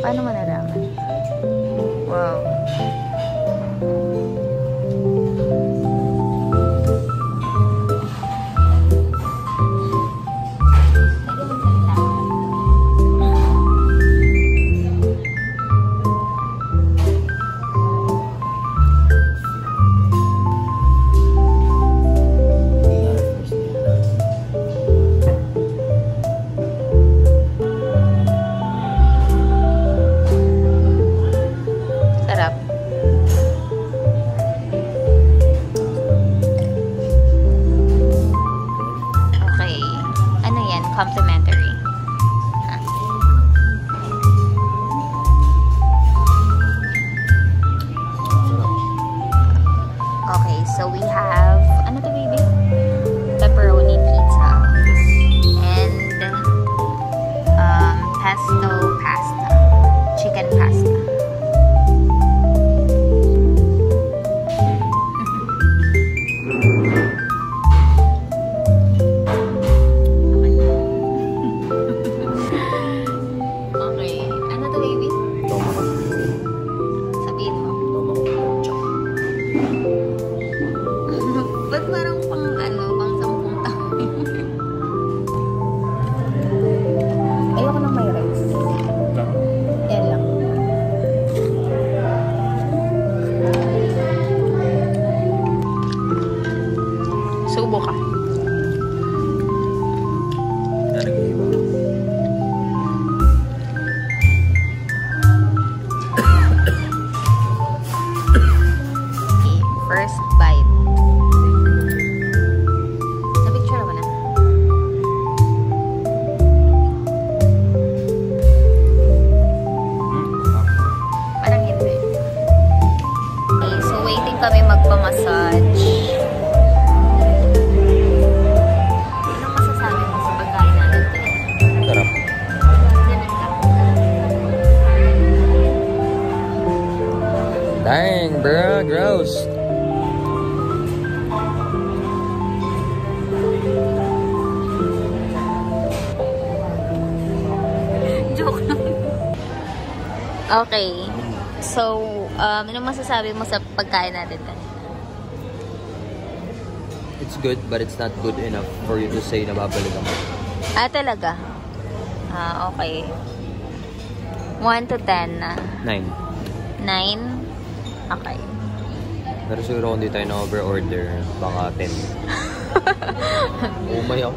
Paano malalaman? Wow. Complimentary. Okay, so we have ano to, baby? Pepperoni pizza and pesto pasta, chicken pasta. Ba't parang pang ano, pang 10 taon? Ayoko nang may rice. Yan lang. Subo ka. Okay, first bite. Kami magpa-massage. Anong masasabi mo sa pagkain natin? Sarap. Dang, bro, gross. Joke lang. Okay. So, ano masasabi mo sa pagkain natin kanina? It's good, but it's not good enough for you to say na babalik ako. Ah, talaga? Ah, okay. 1 to 10 na. 9. 9? Okay. Pero siguro kung di tayo na over-order, baka 10. Umay ako.